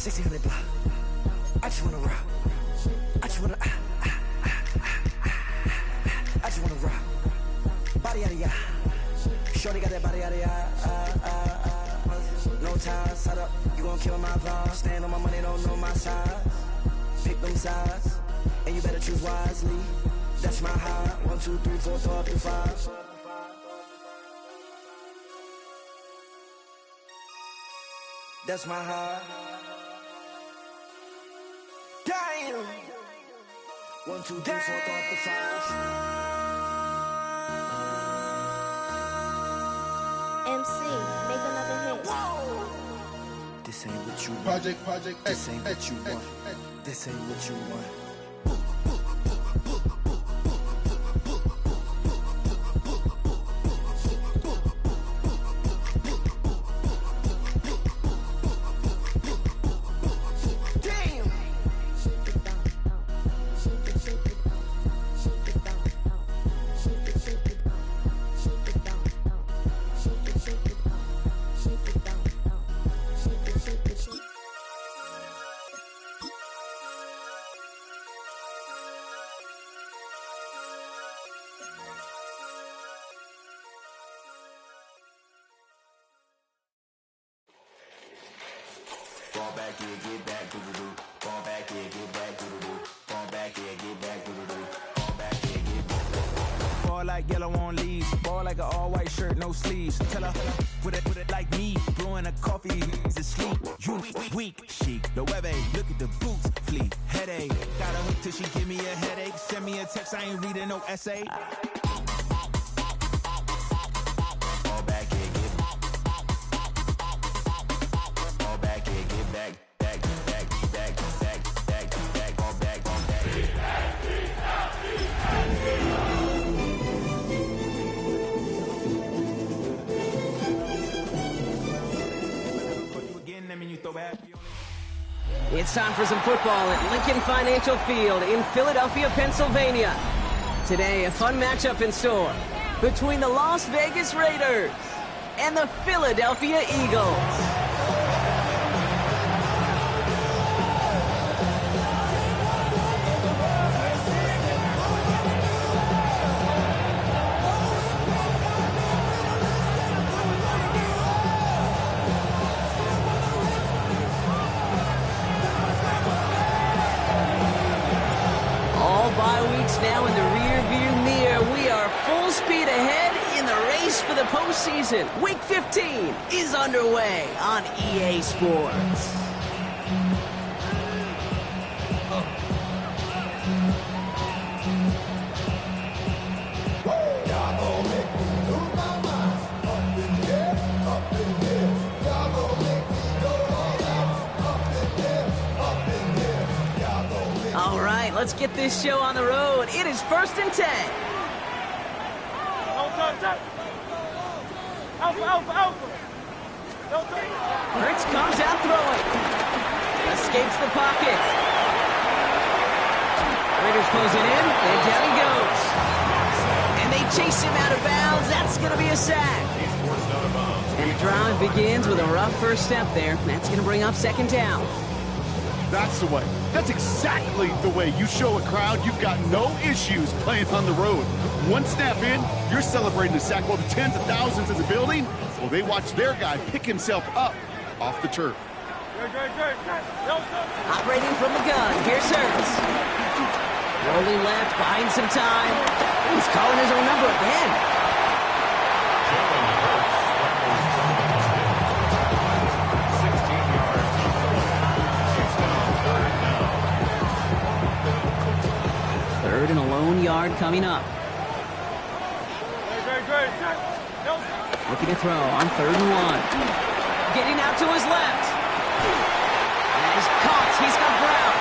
1600 block. I just wanna rock. I just wanna I just wanna rock. Body out of ya. Shorty got that body out of ya. No ties, side up. You gon' kill my vibe. Stand on my money, don't know my size. Pick them sides, and you better choose wisely. That's my high. 1, 2, 3, 4, 5 through 5. That's my high. Damn. 1, 2, 3, 4, 5 through 5. MC, make another hit. Whoa. This ain't what you want. Project. This ain't what you want. This ain't what you want. Fall back here, get back, doo-doo-doo. Fall back here, get back, doo-doo-doo. Fall back here, get back, doo-doo-doo. Fall back here, get back. Ball like yellow on leaves. Ball like an all-white shirt, no sleeves. Tell her, put it like me. Blowing a coffee, he's asleep. You weak, chic. The web look at the boots, fleet. Headache. Got a hook till she give me a headache. Send me a text, I ain't reading no essay. Fall back here, get back. Fall back here, get back. Back. Fall back. It's time for some football at Lincoln Financial Field in Philadelphia, Pennsylvania. Today, a fun matchup in store between the Las Vegas Raiders and the Philadelphia Eagles. Now in the rear view mirror, we are full speed ahead in the race for the postseason. Week 15 is underway on EA Sports. Let's get this show on the road. It is 1st and 10. Hurts comes out throwing. Escapes the pocket. Raiders closing in, and down he goes. And they chase him out of bounds. That's going to be a sack. And the drive begins with a rough first step there. That's going to bring up 2nd down. That's the way. That's exactly the way you show a crowd you've got no issues playing on the road. One snap in, you're celebrating the sack while the tens of thousands in the building, well, they watch their guy pick himself up off the turf. Operating from the gun, here's Hurts. Rolling left, buying some time. He's calling his own number again. Third and a lone yard coming up. Looking to throw on 3rd and 1. Getting out to his left. And he's caught. He's got Brown.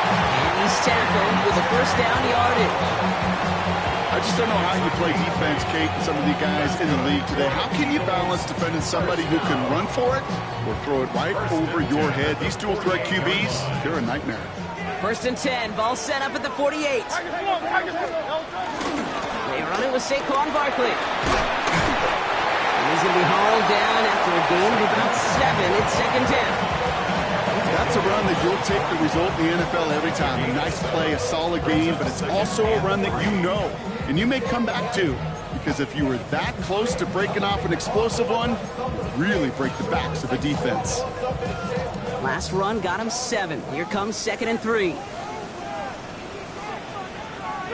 And he's tackled with a 1st down yardage. I just don't know how you play defense, Kate, and some of the guys in the league today. How can you balance defending somebody who can run for it or throw it right over your head? These dual threat QBs, they're a nightmare. 1st and 10, ball set up at the 48. They run it with Saquon Barkley. And he's going to be hauled down after a gain of about 7. It's 2nd down. That's a run that you'll take the result in the NFL every time. A nice play, a solid game, but it's also a run that you know, and you may come back to, because if you were that close to breaking off an explosive one, you really break the backs of the defense. Last run got him 7. Here comes 2nd and 3.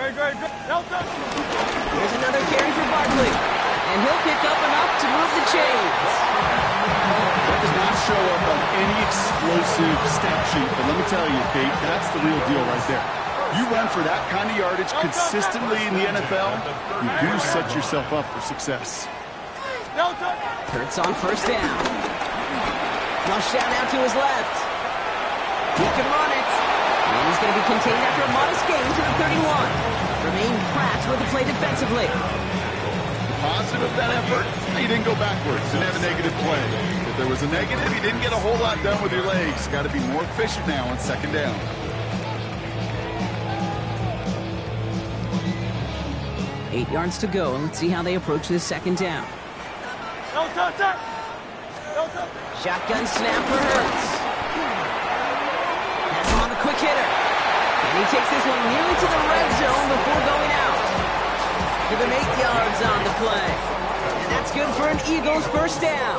Here's another carry for Barkley, and he'll pick up enough to move the chains. That does not show up on any explosive stat sheet, but let me tell you, Kate, that's the real deal right there. You run for that kind of yardage consistently in the NFL, you do set yourself up for success. Hurts on 1st down. Flush down out to his left. He can run it. And he's going to be contained after a modest gain to the 31. Remain cracked with the play defensively. Positive of that effort, he didn't go backwards, didn't have a negative play. If there was a negative, he didn't get a whole lot done with your legs. Got to be more efficient now on 2nd down. Eight yards to go, and let's see how they approach this 2nd down. Shotgun snap for Hurts. Has him on the quick hitter. And he takes this one nearly to the red zone before going out. Give him 8 yards on the play. And that's good for an Eagles 1st down.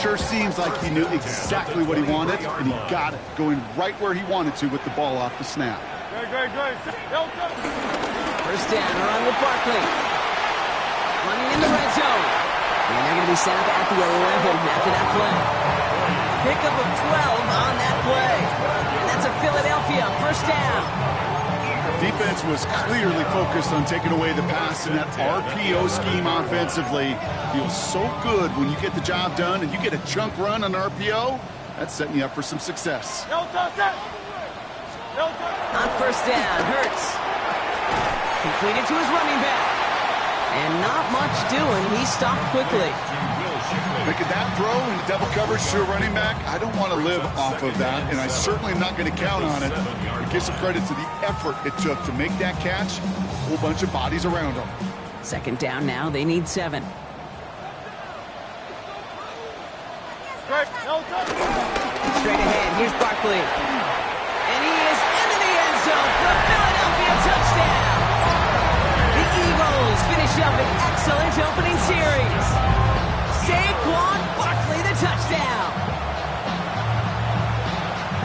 Sure seems like he knew exactly what he wanted, and he got it, going right where he wanted to with the ball off the snap. 1st down, run with Barkley. Running in the red zone. And they're going to be set up at the 11 after that play. Pickup of 12 on that play. And that's a Philadelphia 1st down. Defense was clearly focused on taking away the pass in that RPO scheme offensively. Feels so good when you get the job done and you get a chunk run on RPO. That's setting you up for some success. On 1st down, Hurts. Completed to his running back. And not much doing. He stopped quickly. Making that throw in double coverage to a running back, I don't want to live off of that, and I certainly am not going to count on it. But give some credit to the effort it took to make that catch. A whole bunch of bodies around him. 2nd down now. They need 7. Straight ahead. Here's Barkley. And he is into the end zone for a Philadelphia touchdown. The Eagles finish up an excellent opening series. Saquon Barkley, the touchdown.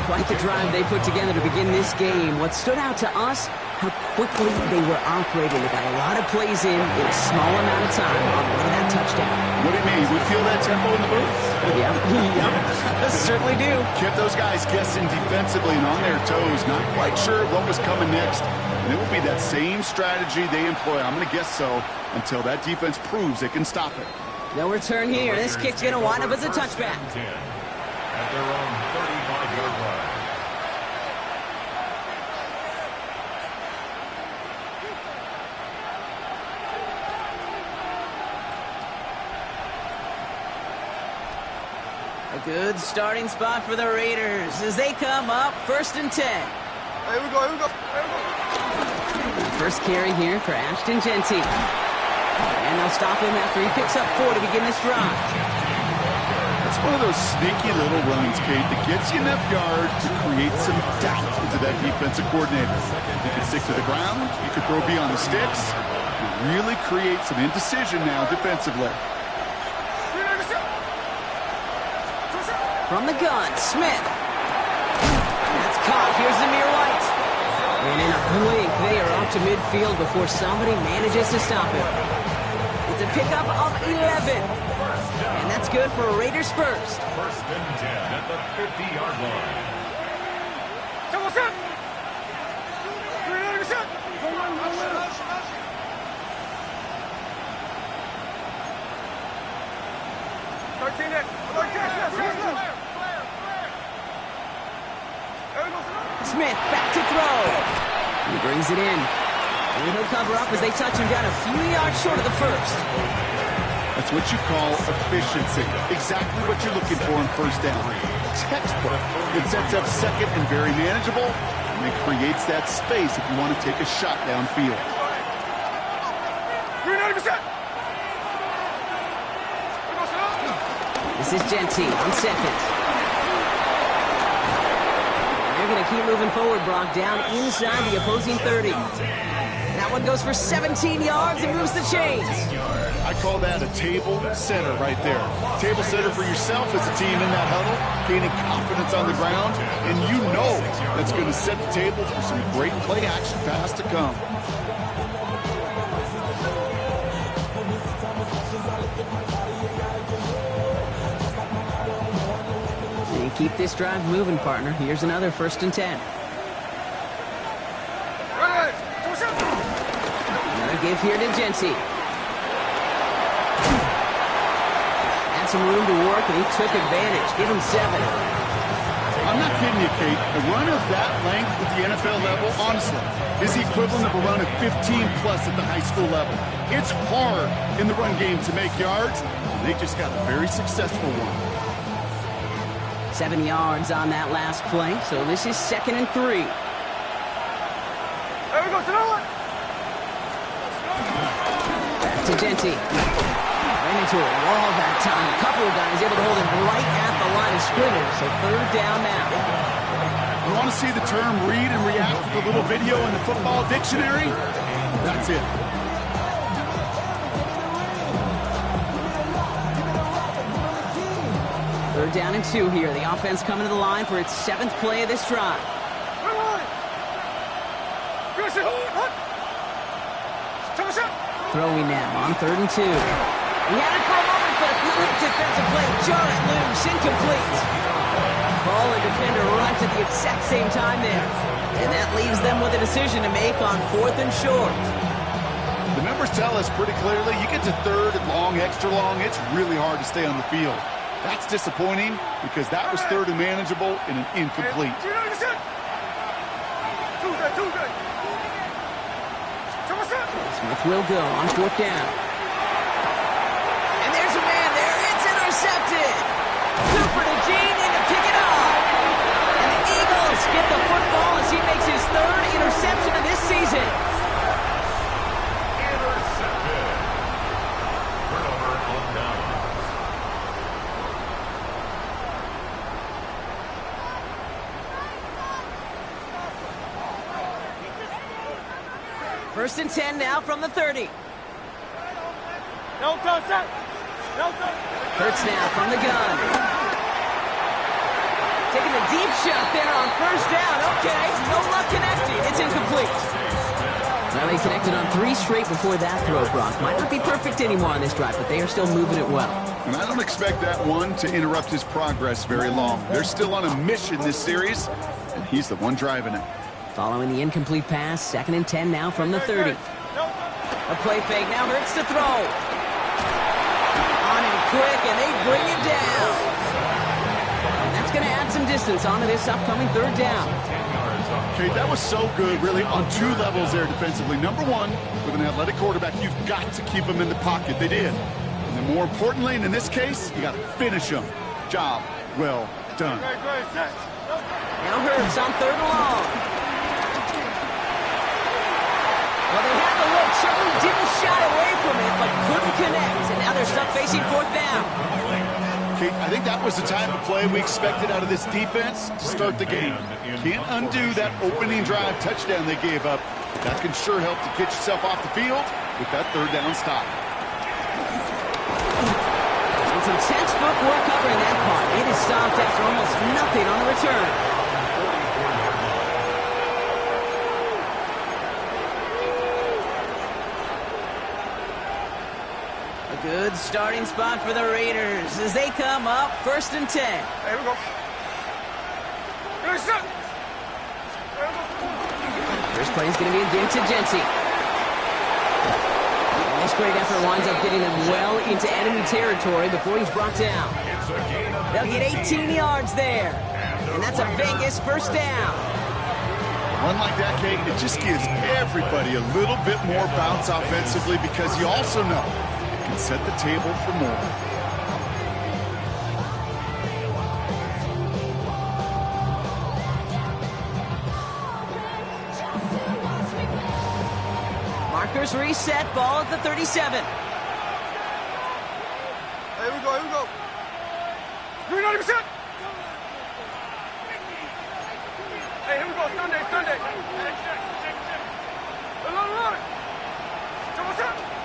Quite the drive they put together to begin this game. What stood out to us, how quickly they were operating. They got a lot of plays in a small amount of time on the way to that touchdown. What do you mean? We feel that tempo in the booth? Yeah, certainly do. Kept those guys guessing defensively and on their toes, not quite sure what was coming next. And it will be that same strategy they employ, I'm going to guess so, until that defense proves it can stop it. No return here. This kick's going to wind up as a touchback. At their own 35-yard line. A good starting spot for the Raiders as they come up 1st and 10. Here we go. First carry here for Ashton Genty. And they'll stop him after he picks up 4 to begin this drive. It's one of those sneaky little runs, Kate, that gets you enough yards to create some doubt into that defensive coordinator. You can stick to the ground, you can throw beyond the sticks, you really create some indecision now defensively. From the gun, Smith. That's caught. Here's Zamir White. And in a blink, they are off to midfield before somebody manages to stop him. It's a pickup of 11. And that's good for Raiders 1st. 1st and 10 at the 50-yard line. Smith back to throw. He brings it in. And he'll cover up as they touch him down a few yards short of the 1st. That's what you call efficiency. Exactly what you're looking for on 1st down. Textbook. It sets up 2nd and very manageable, and it creates that space if you want to take a shot downfield. This is Genty on 2nd. they keep moving forward, Brock, down inside the opposing 30. That one goes for 17 yards and moves the chains. I call that a table setter right there. Table setter for yourself as a team in that huddle, gaining confidence on the ground, and you know that's going to set the table for some great play action pass to come. And keep this drive moving, partner. Here's another 1st and 10. Another give here to Genty. Had some room to work, and he took advantage. Give him 7. I'm not kidding you, Kate. A run of that length at the NFL level, honestly, is the equivalent of a run of 15-plus at the high school level. It's hard in the run game to make yards, and they just got a very successful one. 7 yards on that last play, so this is 2nd and 3. There we go, Back to Genty. Ran into a wall that time. A couple of guys able to hold him right at the line of scrimmage, so 3rd down now. You want to see the term read and react with a little video in the football dictionary? That's it. Third down and 2 here. The offense coming to the line for its 7th play of this drive. Throwing now on 3rd and 2. He had it for a moment, but a quick defensive play. Jar it loose, incomplete. Ball and defender right at the exact same time there. And that leaves them with a decision to make on 4th and short. The numbers tell us pretty clearly, you get to 3rd and long, extra long, it's really hard to stay on the field. That's disappointing because that was 3rd and manageable and an incomplete. Smith will go on 4th down. And there's a man there. It's intercepted. Cooper to Gene in to pick it up. And the Eagles get the football as he makes his 3rd interception of this season. Intercepted. Turnover on down. First and 10 now from the 30. No contact. No contact. Hurts now from the gun. Taking a deep shot there on 1st down. Okay, no luck connecting. It's incomplete. Well, they connected on 3 straight before that throw, Brock. Might not be perfect anymore on this drive, but they are still moving it well. And I don't expect that one to interrupt his progress very long. They're still on a mission this series, and he's the one driving it. Following the incomplete pass, 2nd and 10 now from the 30. A play fake now hurts to throw. On him quick, and they bring it down. And that's going to add some distance onto this upcoming 3rd down. Okay, that was so good, really, on 2 levels there defensively. Number 1, with an athletic quarterback, you've got to keep him in the pocket. They did. And then more importantly, and in this case, you got to finish him. Job well done. Now Hurts on 3rd and long. Well, they had the look, certainly didn't shy away from it, but couldn't connect. And now they're stuck facing 4th down. Kate, I think that was the type of play we expected out of this defense to start the game. Can't undo that opening drive touchdown they gave up. That can sure help to get yourself off the field with that 3rd down stop. And some textbook work covering that part. It is stopped after almost nothing on the return. Good starting spot for the Raiders as they come up 1st and 10. Here we go. First play is going to be a give to Genty. And this great effort winds up getting them well into enemy territory before he's brought down. They'll get 18 yards there. And that's a Vegas 1st down. One like that, Kate, it just gives everybody a little bit more bounce offensively because you also know can set the table for more. Markers reset, ball at the 37. Here we go, here we go. You're not even set. Hey,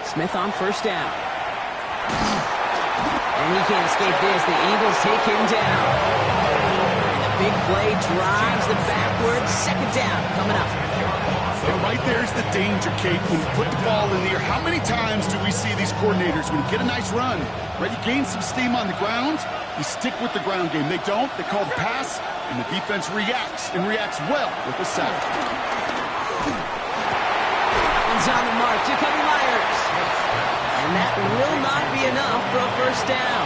Smith on first down. And he can't escape this. The Eagles take him down. And the big play drives them backwards. Second down coming up. And right there's the danger, Kate. When you put the ball in the air, how many times do we see these coordinators, when you get a nice run, right, you gain some steam on the ground, you stick with the ground game. They don't. They call the pass, and the defense reacts, and reacts well with the sack. One's on the mark. Jacoby Myers. And that will not be enough for a first down.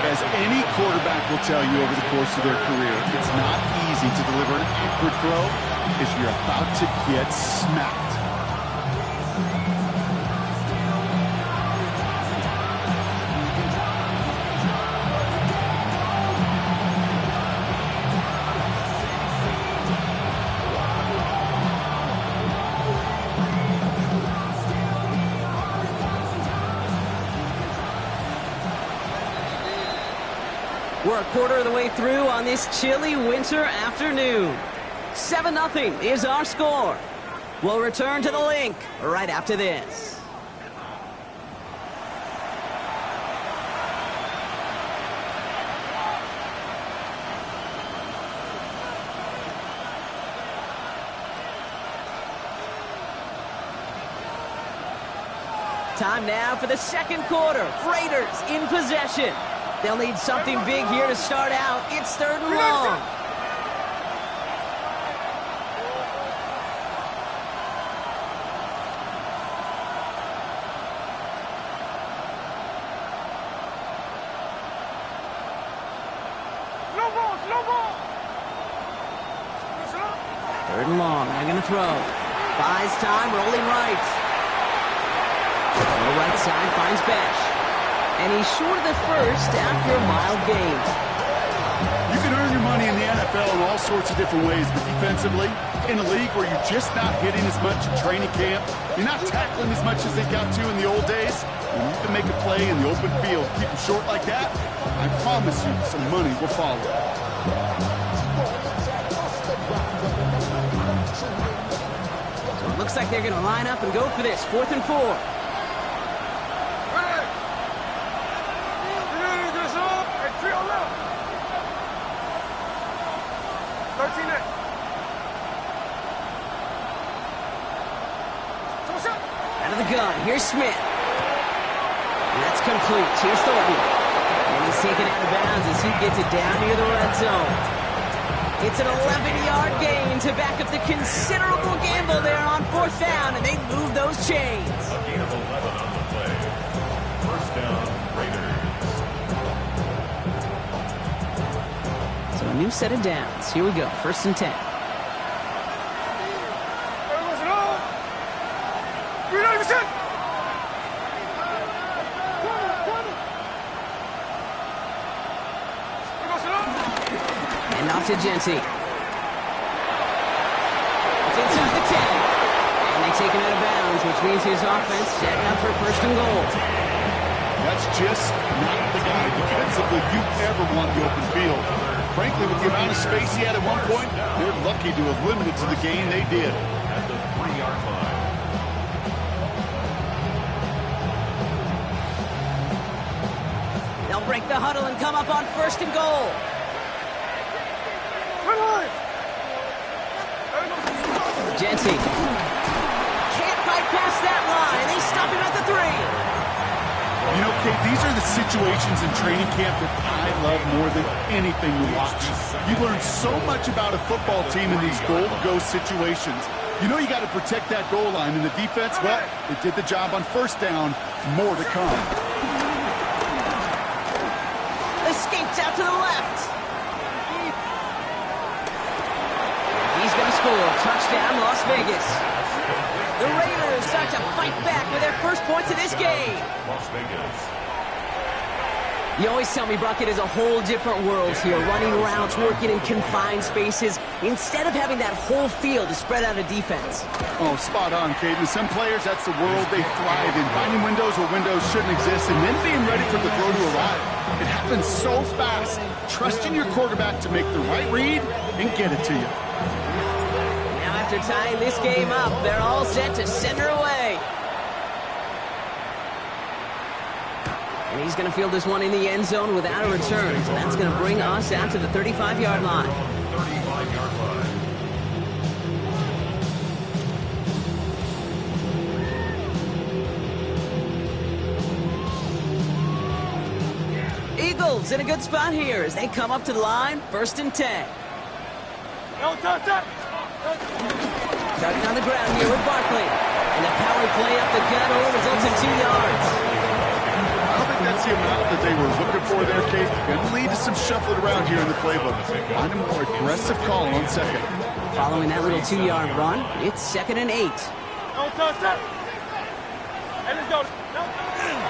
As any quarterback will tell you over the course of their career, it's not easy to deliver an awkward throw if you're about to get smacked. We're a quarter of the way through on this chilly winter afternoon. 7-0 is our score. We'll return to the link right after this. Time now for the second quarter. Raiders in possession. They'll need something big here to start out. It's 3rd and long. Slow ball. 3rd and long. They're going to throw. Buys time, rolling right. The right side finds Besh. And he's short of the first after a mild gain. You can earn your money in the NFL in all sorts of different ways, but defensively, in a league where you're just not hitting as much in training camp, you're not tackling as much as they got to in the old days, when you can make a play in the open field, keep them short like that, I promise you some money will follow. So it looks like they're going to line up and go for this. 4th and 4. Out of the gun, here's Smith. And that's complete. Here's Thornton. And he's taken out of bounds as he gets it down near the red zone. It's an 11-yard gain to back up the considerable gamble there on 4th down, and they move those chains. A gain of 11 on the play. First down, Raiders. So a new set of downs. Here we go. 1st and 10. And off to Genty. It's inside the 10. And they take him out of bounds, which means his offense setting up for 1st and goal. That's just not the guy defensively you ever want in the open field. Frankly, with the amount of space he had at one point, they're lucky to have limited to the gain they did. At the 3-yard line. They'll break the huddle and come up on 1st and goal. Genty can't fight past that line. They stop him at the 3. You know, Kate, these are the situations in training camp that I love more than anything to watch. You learn so much about a football team in these goal-to-go situations. You know you got to protect that goal line, and the defense, well, they did the job on 1st down. More to come. Escapes out to the left. He's going to score. Touchdown, Las Vegas. The Raiders start to fight back with their first points of this game. Las Vegas. You always tell me, Brock, it is a whole different world here. Running routes, working in confined spaces, instead of having that whole field to spread out a defense. Oh, spot on, Kate. And some players, that's the world they thrive in. Finding windows where windows shouldn't exist, and then being ready for the throw to arrive. It happens so fast. Trusting your quarterback to make the right read and get it to you. Now after tying this game up, they're all set to send her away. And he's going to field this one in the end zone without a return. So that's going to bring us out to the 35-yard line. 35-yard line. Eagles in a good spot here as they come up to the line, 1st and 10. Starting on the ground here with Barkley. And the power play up the gut only results in 2 yards. I don't think that's the amount that they were looking for there, Kate. Going to lead to some shuffling around here in the playbook. Find a more aggressive call on 2nd. Following that little 2-yard run, it's 2nd and 8.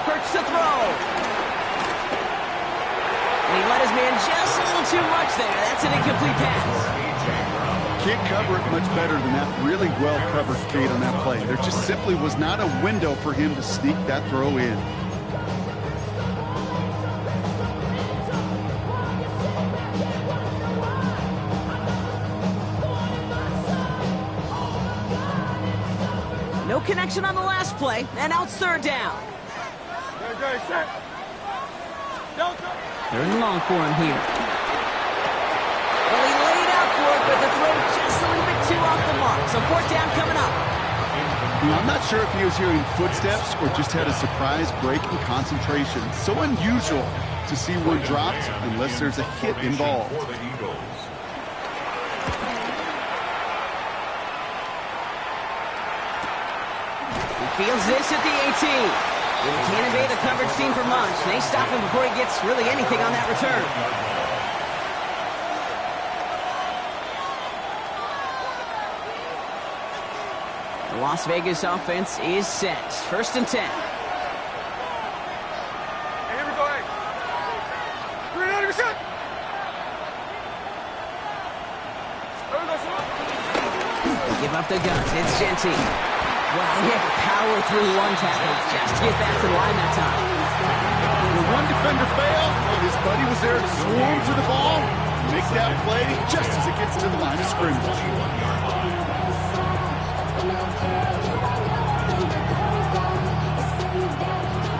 Hurts to throw. And he let his man just a little too much there. That's an incomplete pass. Can't cover it much better than that. Really well covered, Kate, on that play. There just simply was not a window for him to sneak that throw in. No connection on the last play, and now it's 3rd down. 3rd and long for him here. Well, he laid out for it, but the throw just a little bit too off the mark. So 4th down coming up. I'm not sure if he was hearing footsteps or just had a surprise break in concentration. So unusual to see one dropped unless there's a hit involved. For the Eagles. He feels this at the 18. And he can't evade the coverage team for much. They stop him before he gets really anything on that return. The Las Vegas offense is set. 1st and 10. Here we go, hey. 300%. They give up the guns. It's Genty. Wow, he had to power through one tackle just to get back to the line that time. When one defender failed, his buddy was there to swarm to the ball, make that play just as it gets to the line of scrimmage.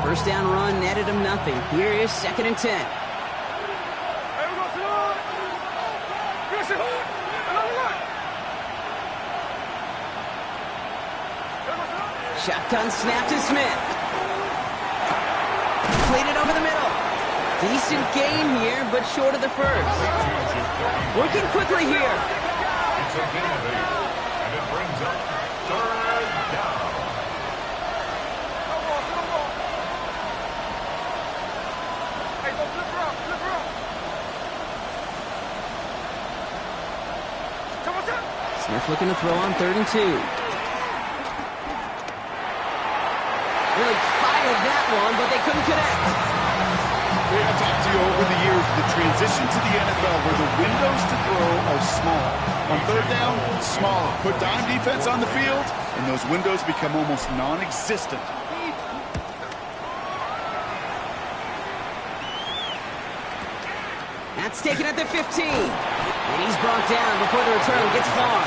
First down run netted him nothing. Here is 2nd and 10. Shotgun snap to Smith. Played it over the middle. Decent gain here, but short of the first. Working quickly here. It's a gain of 8, and it brings up 3rd down. Hey, go flip her up, flip her up. Come on, Sam. Smith looking to throw on 3rd and 2. Really fired that one, but they couldn't connect. I've talked to you over the years, the transition to the NFL where the windows to throw are small. On 3rd down, smaller. Put dime defense on the field, and those windows become almost non-existent. That's taken at the 15. And he's brought down before the return gets far.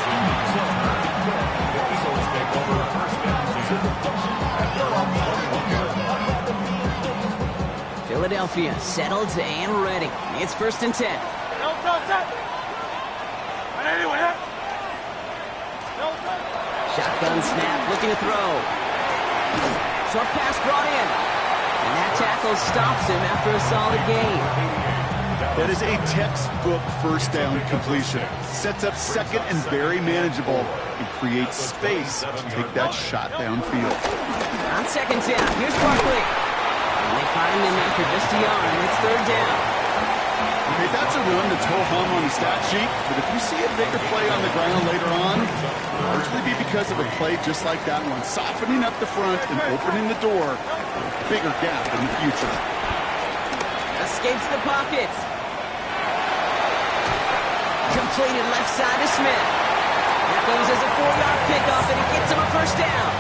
Philadelphia settled and ready. It's 1st and 10. Shotgun snap, looking to throw. Short pass brought in. And that tackle stops him after a solid gain. That is a textbook first down completion. Sets up 2nd and very manageable and creates space to take that shot downfield. On 2nd down, here's Barkley. And they find him after just a yard. It's 3rd down. Okay, that's a run that's ho-hum on the stat sheet, but if you see a bigger play on the ground later on, it'll largely be because of a play just like that one, softening up the front and opening the door for a bigger gap in the future. Escapes the pocket. Completed left side to Smith. That goes as a 4-yard pickoff, and it gets him a 1st down.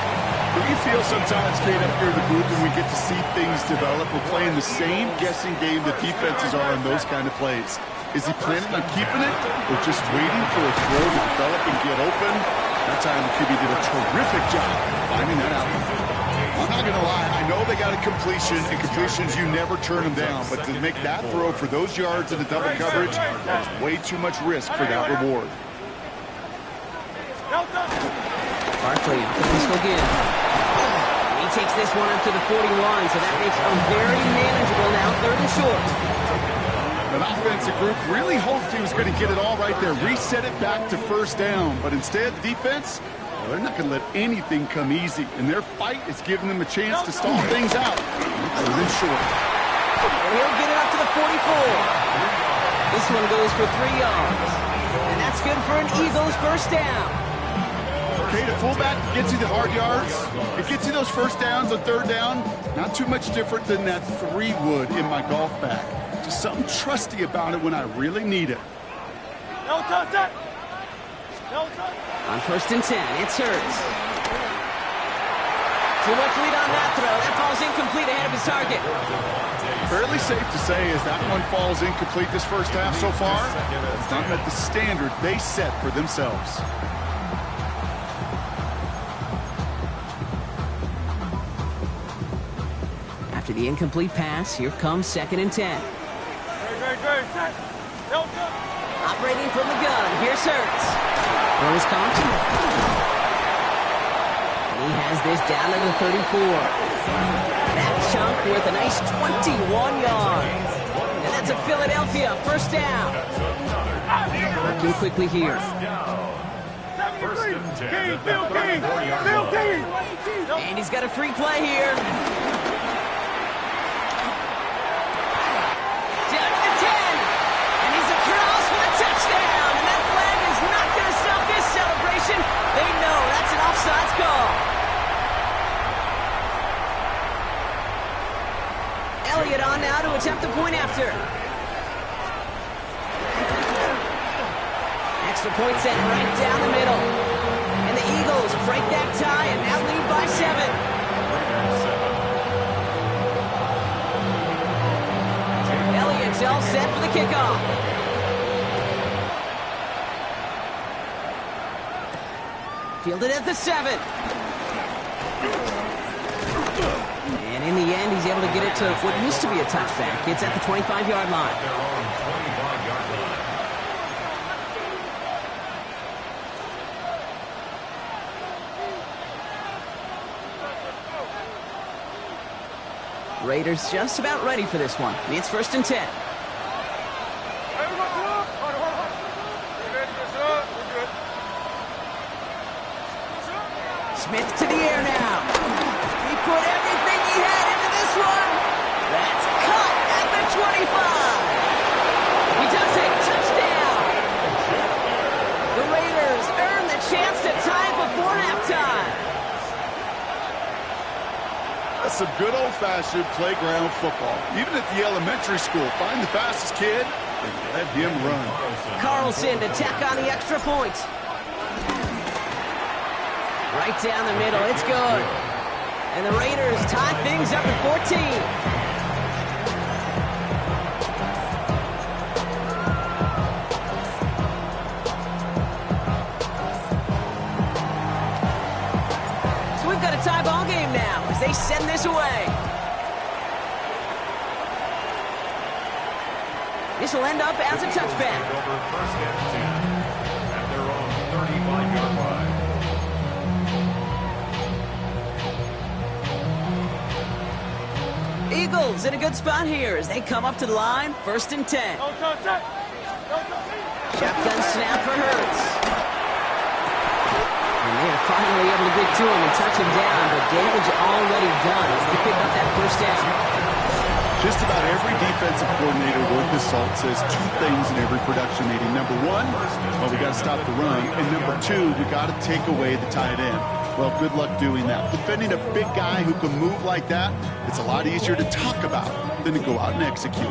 Don't you feel sometimes, Kate, up here in the booth when we get to see things develop? We're playing the same guessing game that defenses are on those kind of plays. Is he planning on keeping it or just waiting for a throw to develop and get open? That time the QB did a terrific job finding that out. I'm not going to lie. I know they got a completion, and completions, you never turn them down. But to make that throw for those yards in the double coverage, there's way too much risk for that reward. Barkley off the pistol again. He takes this one up to the 41, so that makes a very manageable now, 3rd and short. An offensive group really hoped he was going to get it all right there, reset it back to 1st down. But instead, defense, well, they're not going to let anything come easy. And their fight is giving them a chance to stall things out. 3rd and short. And he'll get it up to the 44. This one goes for 3 yards. And that's good for an Eagles 1st down. Okay, the fullback gets you the hard yards. It gets you those 1st downs on 3rd down. Not too much different than that 3 would in my golf bag. Just something trusty about it when I really need it. On 1st and 10, it's Hurts. Too much lead on that throw. That falls incomplete ahead of his target. Fairly safe to say as that one falls incomplete this 1st half so far. It's not met the standard they set for themselves. After the incomplete pass, here comes 2nd and 10. Operating from the gun, here's Hurts. Throws caught. And he has this down to the 34. That chunk worth a nice 21 yards. And that's a Philadelphia 1st down. Working quickly here. And he's got a free play here. Touchdown, and that flag is not going to stop this celebration. They know that's an offsides call. Elliott on now to attempt the point after. Extra point set right down the middle. And the Eagles break that tie and now lead by 7. Elliott's all set for the kickoff. Fielded at the 7. And in the end, he's able to get it to what used to be a touchback. It's at the 25-yard line. Raiders just about ready for this one. It's 1st and 10. Smith to the air now. He put everything he had into this one. That's cut at the 25. He does it. Touchdown. The Raiders earn the chance to tie before halftime. That's some good old-fashioned playground football. Even at the elementary school, find the fastest kid and let him run. Carlson to tack on the extra point. Right down the middle, it's good. And the Raiders tie things up at 14. So we've got a tie ball game now as they send this away. This will end up as a touchback. Over 1st and 10 at their own 35-yard line. Eagles in a good spot here as they come up to the line, 1st and 10. Shotgun snap for Hurts. And they are finally able to get to him and touch him down, but damage already done as they pick up that 1st down. Just about every defensive coordinator worth his salt says 2 things in every production meeting. Number 1, well, we got to stop the run. And number 2, we got to take away the tight end. Well, good luck doing that. Defending a big guy who can move like that, it's a lot easier to talk about than to go out and execute.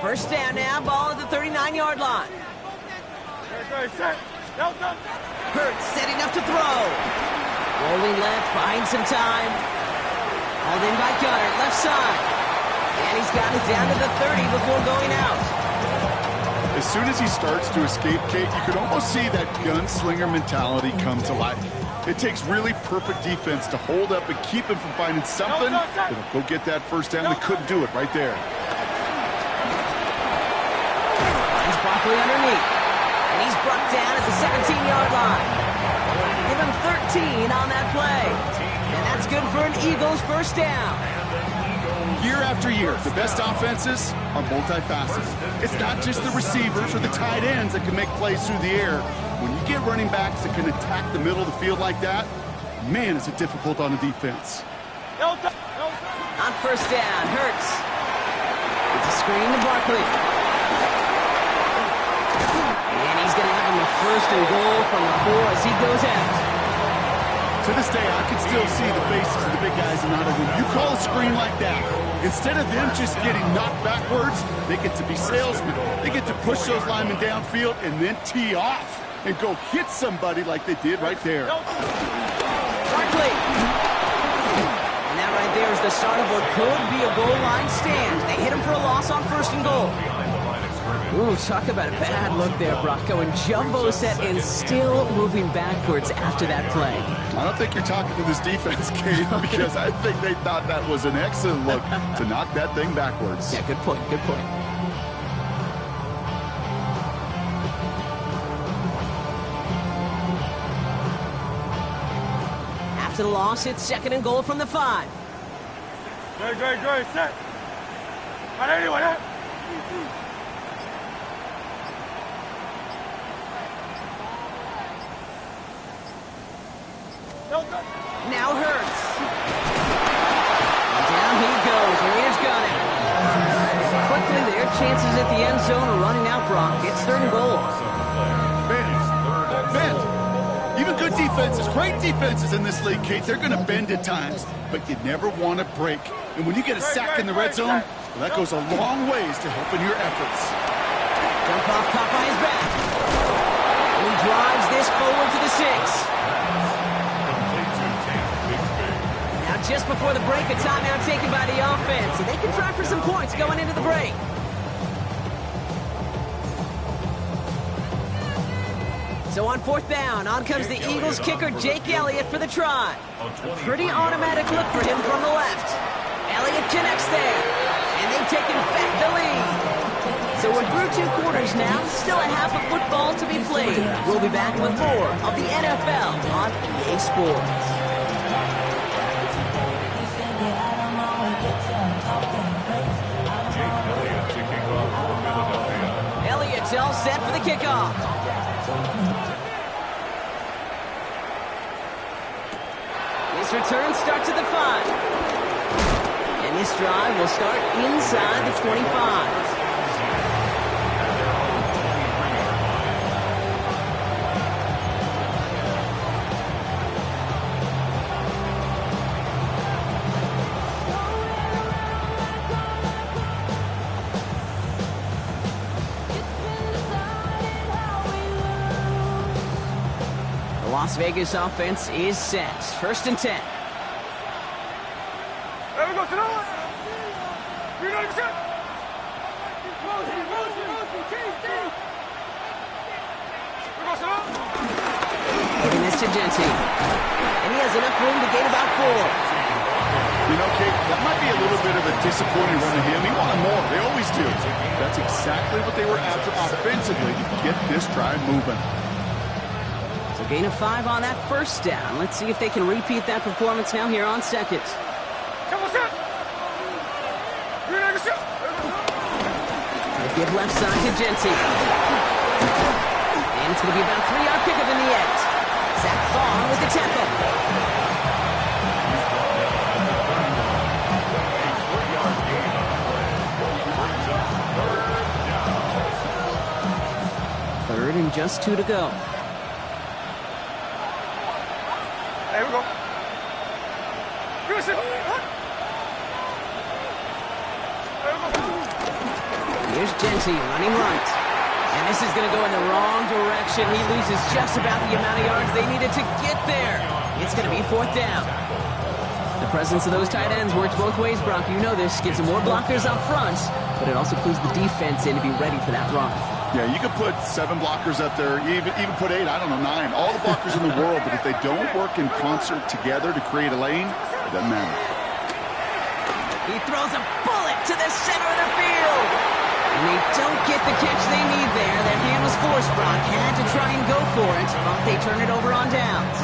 1st down now, ball at the 39-yard line. Hurts setting up to throw. Rolling left, buying some time. Hauled in by Gunner, left side. And he's got it down to the 30 before going out. As soon as he starts to escape, Kate, you can almost see that gunslinger mentality come to life. It takes really perfect defense to hold up and keep him from finding something that'll go get that first down. They couldn't do it right there. Finds Barkley underneath. And he's brought down at the 17-yard line. Give him 13 on that play. And that's good for an Eagles first down. Year after year, the best offenses are multifaceted. It's not just the receivers or the tight ends that can make plays through the air. When you get running backs that can attack the middle of the field like that, man, is it difficult on the defense. On first down, Hurts. It's a screen to Barkley. And he's going to have him a first and goal from the 4 as he goes out. To this day, I can still see the faces of the big guys in the huddle. When you call a screen like that, instead of them just getting knocked backwards, they get to be salesmen. They get to push those linemen downfield and then tee off and go hit somebody like they did right there. Barkley. And that right there is the start of what could be a goal line stand. They hit him for a loss on first and goal. Ooh, talk about a bad look there, Brock. Going jumbo set and still moving backwards after that play. I don't think you're talking to this defense, Kate, because I think they thought that was an excellent look to knock that thing backwards. Yeah, good point, good point. After the loss, it's second and goal from the 5. Great, set. Not anyone, eh? Now Hurts. And down he goes. Raiders got it. Quickly, their chances at the end zone are running out, Brock. It's third and goal. Bend. Even good defenses, great defenses in this league, Kate, they're going to bend at times, but you never want to break. And when you get a sack in the red zone, well, that goes a long ways to helping your efforts. Jump off, caught by his back. And he drives this forward to the 6. Just before the break, a timeout taken by the offense, and they can try for some points going into the break. So on fourth down, on comes the Eagles kicker, Jake Elliott, for the try. A pretty automatic look for him from the left. Elliott connects there, and they've taken back the lead. So we're through 2 quarters now, still a half of football to be played. We'll be back with more of the NFL on EA Sports. Elliott's all set for the kickoff. His return starts at the 5. And this drive will start inside the 25. Las Vegas offense is set. First and 10. There we go, Sonoma. You're not accept. Giving this to Genty. And he has enough room to gain about 4. You know, Kate, that might be a little bit of a disappointing run to him. He wanted more. They always do. That's exactly what they were after offensively to get this drive moving. So gain of 5 on that first down. Let's see if they can repeat that performance now here on second. They give left side to Genty. And it's going to be about a 3-yard pickup in the end. Zach Vaughn with the tackle. Third and just 2 to go. There we go. Here's Genty running right. And this is going to go in the wrong direction. He loses just about the amount of yards they needed to get there. It's going to be 4th down. The presence of those tight ends works both ways, Brock. You know this. Gives them more blockers up front, but it also clues the defense in to be ready for that run. Yeah, you could put 7 blockers up there, even put 8, I don't know, 9. All the blockers in the world, but if they don't work in concert together to create a lane, it doesn't matter. He throws a bullet to the center of the field. And they don't get the catch they need there. Their hand was forced, Brock. Had to try and go for it, but they turn it over on downs.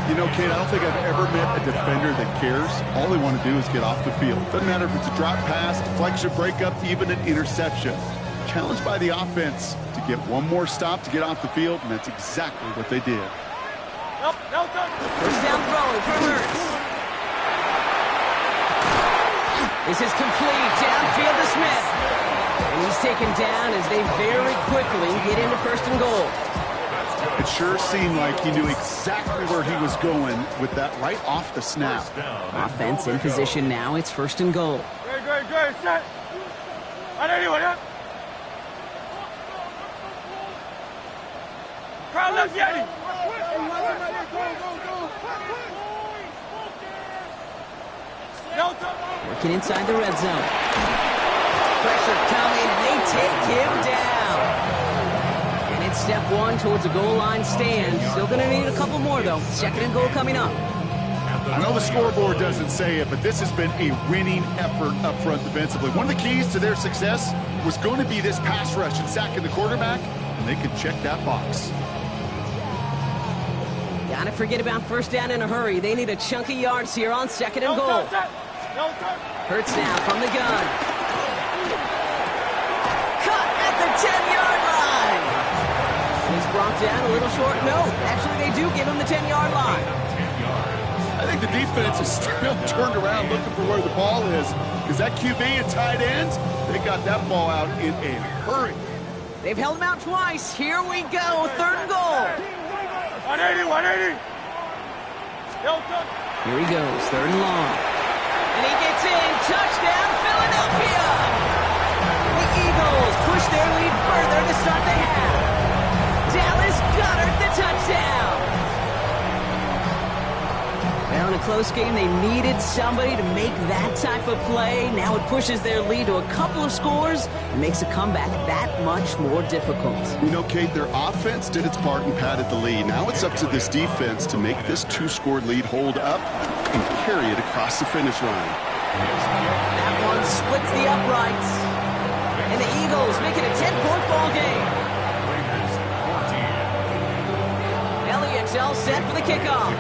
You know, Kate, I don't think I've ever met a defender that cares. All they want to do is get off the field. Doesn't matter if it's a drop pass, deflection, breakup, even an interception. Challenged by the offense to get one more stop to get off the field, and that's exactly what they did. First down throwing for Hurts. This is complete. Downfield to Smith. And he's taken down as they very quickly get into first and goal. It sure seemed like he knew exactly where he was going with that right off the snap. Offense in position now. It's first and goal. Great, set. On anyone, yeah? Crowd left, Yeti. Working inside the red zone. Pressure coming, and they take him down. And it's step one towards a goal line stand. Still going to need a couple more, though. Second and goal coming up. I know the scoreboard doesn't say it, but this has been a winning effort up front defensively. One of the keys to their success was going to be this pass rush and sacking the quarterback, and they could check that box. Gotta forget about first down in a hurry. They need a chunky yards here on second and goal. Hurts now from the gun. Cut at the 10-yard line. He's brought down a little short. No, actually they do give him the 10-yard line. I think the defense is still turned around looking for where the ball is, because that QB and tight ends, they got that ball out in a hurry. They've held him out twice. Here we go, third and goal. 180. Here he goes, third and long. And he gets in, touchdown, Philadelphia! The Eagles push their lead further to start the half. Dallas Goedert the touchdown! Well, in a close game, they needed somebody to make that type of play. Now it pushes their lead to a couple of scores and makes a comeback that much more difficult. You know, Kate, their offense did its part and padded the lead. Now it's up to this defense to make this 2-score lead hold up and carry it across the finish line. That one splits the uprights. And the Eagles make it a 10-point ball game. Elliott's all set for the kickoff.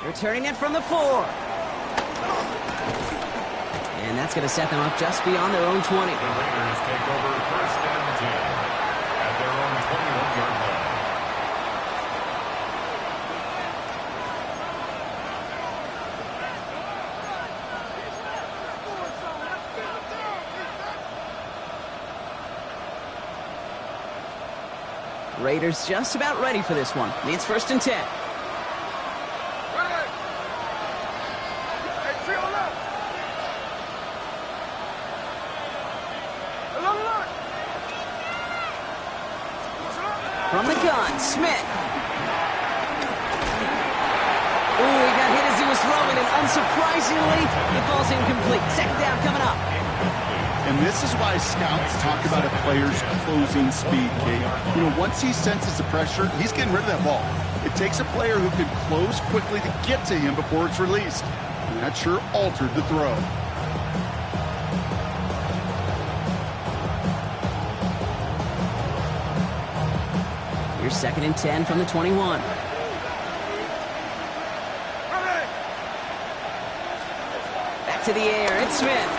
Returning it from the 4. And that's going to set them up just beyond their own 20. The Raiders take over first and 10 at their own 21-yard line. Raiders just about ready for this one. It's first and 10. From the gun, Smith. Oh, he got hit as he was throwing, and unsurprisingly, it falls incomplete. Second down coming up. And this is why scouts talk about a player's closing speed, Kate. You know, once he senses the pressure, he's getting rid of that ball. It takes a player who can close quickly to get to him before it's released. And that sure altered the throw. Here's second and 10 from the 21. Back to the air, it's Smith.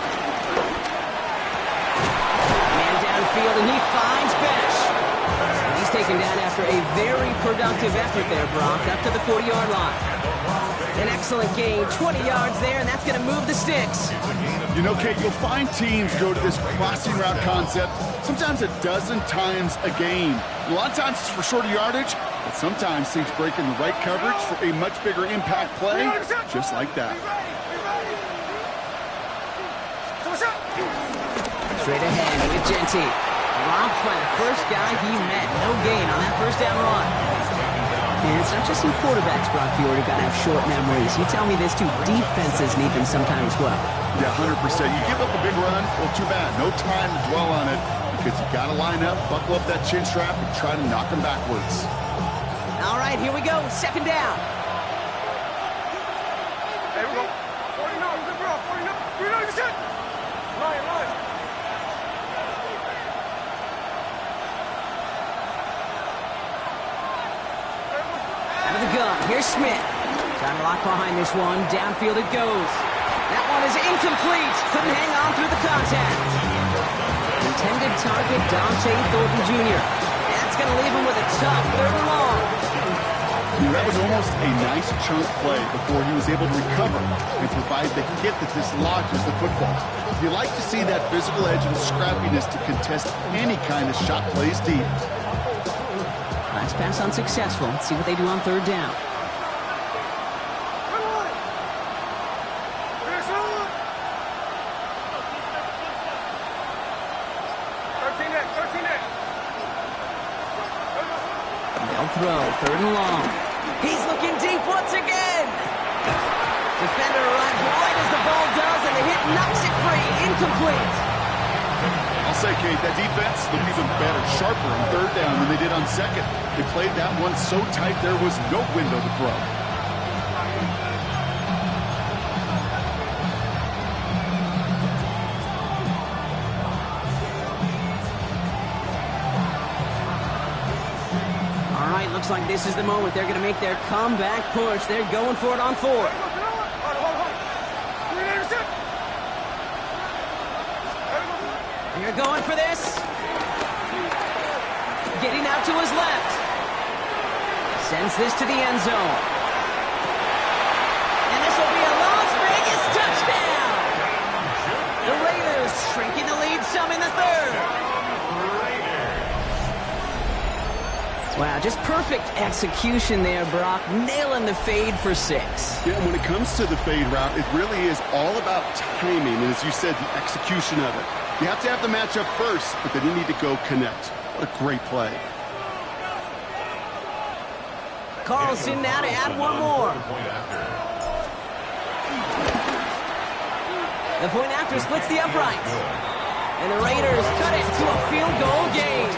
Man downfield, and he finds Besh. And he's taken down after a very productive effort there, Brock, up to the 40-yard line. An excellent gain, 20 yards there, and that's going to move the sticks. You know, Kate, you'll find teams go to this crossing route concept sometimes a dozen times a game. A lot of times it's for shorter yardage, but sometimes teams break in the right coverage for a much bigger impact play, just like that. Straight ahead with Genty. Dropped by the first guy he met. No gain on that first down run. And it's not just some quarterbacks, Brock Fiore, who got to have short memories. You tell me this too, defenses need them sometime as well. Yeah, 100%. You give up a big run, well, too bad. No time to dwell on it because you got to line up, buckle up that chin strap, and try to knock them backwards. All right, here we go. Second down. Hey, we go. 49, good bro. 49, 49, shit. Line. Out of the gun, here's Smith. Trying to lock behind this one. Downfield it goes. That one is incomplete. Couldn't hang on through the contact. Intended target, Dante Thornton Jr. That's going to leave him with a tough 3rd and long. That was almost a nice chunk play before he was able to recover and provide the hit that dislodges the football. You like to see that physical edge and scrappiness to contest any kind of shot plays deep. Last pass unsuccessful. Let's see what they do on 3rd down. They'll throw. 3rd and long. He's looking deep once again. Defender arrives right as the ball does, and the hit knocks it free. Incomplete. I'll say, Kate, that defense looked even better, sharper on 3rd down than they did on 2nd. They played that one so tight there was no window to throw. All right, looks like this is the moment. They're going to make their comeback push. They're going for it on 4th. They're going for this. Getting out to his left. Sends this to the end zone. And this will be a Las Vegas touchdown. The Raiders shrinking the lead some in the 3rd. Wow, just perfect execution there, Brock. Nailing the fade for 6. Yeah, when it comes to the fade route, it really is all about timing, and as you said, the execution of it. You have to have the matchup first, but then you need to go connect. What a great play. Carlson now to add one more. The point after splits the uprights. And the Raiders cut it to a field goal game.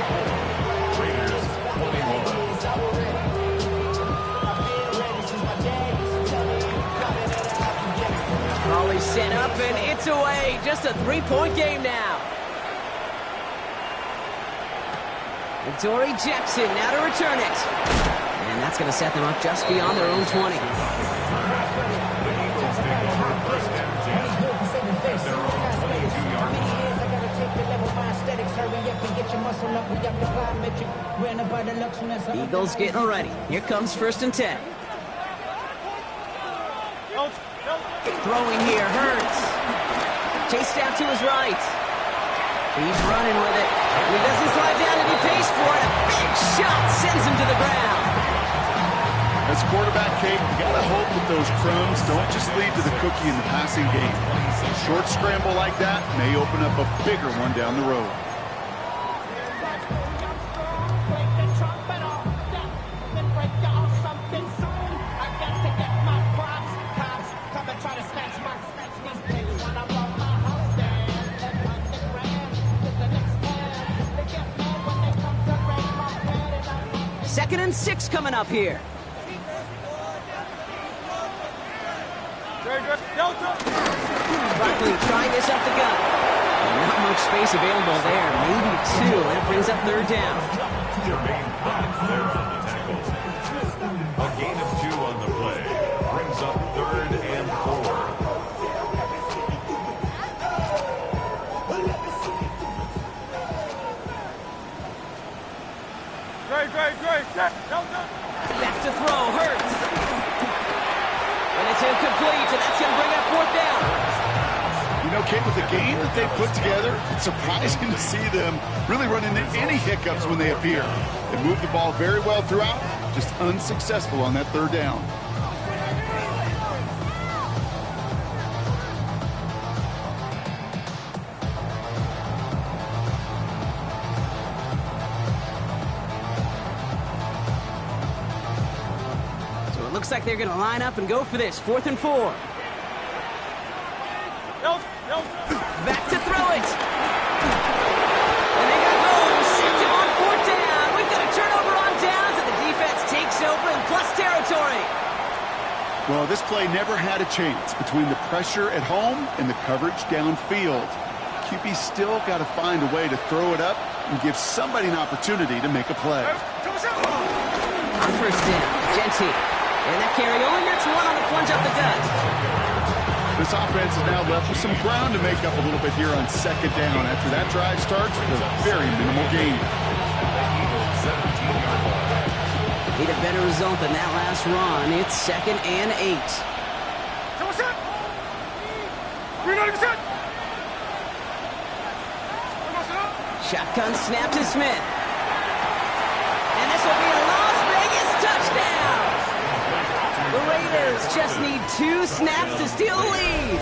Crawley set up and it's away. Just a 3-point game now. Dory Jackson now to return it. And that's going to set them up just beyond their own 20. Eagles getting ready. Here comes 1st and 10. Throwing here, Hurts. Chased out to his right. He's running with it. He doesn't slide down and he pays for it. A big shot sends him to the ground. As quarterback, Kate, you gotta hope that those crumbs don't just lead to the cookie in the passing game. A short scramble like that may open up a bigger one down the road. Second and 6 coming up here. Buckley trying this up the gut. Not much space available there. Maybe 2. That brings up 3rd down. A gain of 2 on the play brings up 3rd and 4. Great. Back to throw, Hurts. And it's incomplete, and that's going to bring up 4th down. You know, Kate, with the game that they put together, it's surprising to see them really run into any hiccups when they appear. They move the ball very well throughout, just unsuccessful on that 3rd down. looks like they're going to line up and go for this. 4th and 4. Back to throw it. And they got home. Sent him on 4th down. We've got a turnover on downs, and the defense takes over in plus territory. Well, this play never had a chance between the pressure at home and the coverage downfield. QB still got to find a way to throw it up and give somebody an opportunity to make a play. On 1st down, Genty. And that carry only gets one on the plunge up the gut. This offense is now left with some ground to make up a little bit here on 2nd down. After that drive starts with a very minimal gain. Need a better result than that last run. It's 2nd and 8. Shotgun snap to Smith. And this will be a Las Vegas touchdown. The Raiders just need 2 snaps to steal the lead.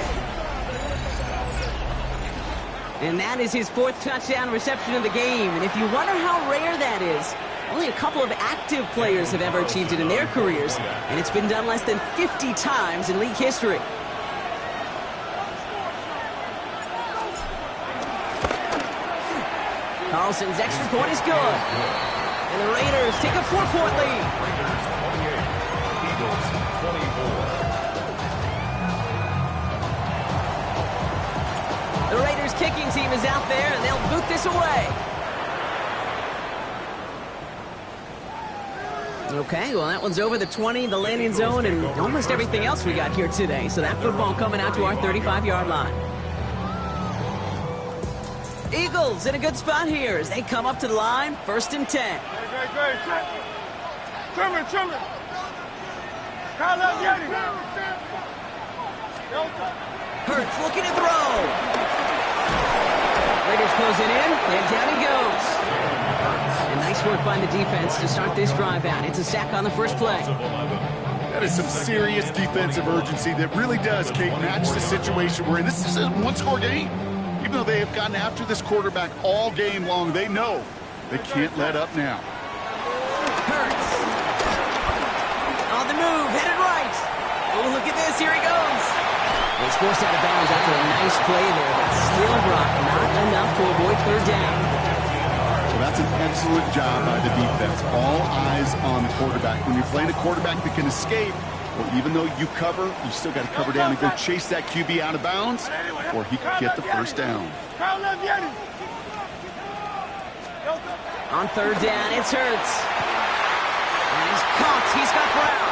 And that is his 4th touchdown reception of the game. And if you wonder how rare that is, only a couple of active players have ever achieved it in their careers, and it's been done less than 50 times in league history. Carlson's extra point is good. And the Raiders take a 4-point lead. Eagles 24. The Raiders kicking team is out there, and they'll boot this away. Okay, well, that one's over the 20, the landing zone, and almost everything else we got here today. So that football coming out to our 35-yard line. Eagles in a good spot here as they come up to the line. 1st and 10. Great. Trimmer. Hurts looking to throw. Raiders close it in, and down he goes. And nice work by the defense to start this drive out. It's a sack on the first play. That is some serious defensive urgency that really does, Kate, match the situation we're in. This is a one-score game. Even though they have gotten after this quarterback all game long, they know they can't let up now. Hurts. On the move, headed right. Oh, look at this. Here he goes. He's forced out of bounds after a nice play there, but still brought not enough to avoid 3rd down. Well, that's an excellent job by the defense. All eyes on the quarterback. When you're playing a quarterback that can escape, well, even though you cover, you still got to cover down and go chase that QB out of bounds before he could get the 1st down. On 3rd down, it's Hurts. And he's caught. He's got Brown.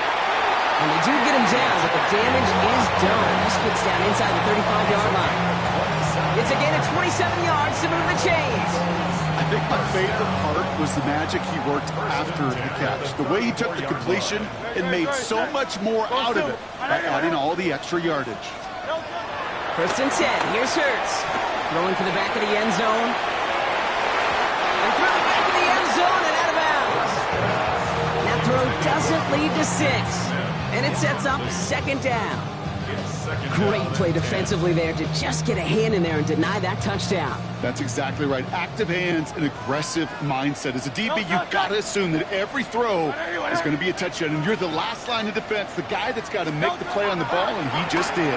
And they do get him down, but the damage is done. This gets down inside the 35-yard line. It's a gain of 27 yards to move the chains. I think my favorite part was the magic he worked after the catch. The way he took the completion and made so much more out of it by adding all the extra yardage. 1st and 10. Here's Hurts. Throwing for the back of the end zone. And through the back of the end zone and out of bounds. That throw doesn't lead to 6. And it sets up 2nd down. Great play defensively there to just get a hand in there and deny that touchdown. That's exactly right. Active hands and aggressive mindset. As a DB, you've got to assume that every throw is going to be a touchdown. And you're the last line of defense, the guy that's got to make the play on the ball, and he just did. He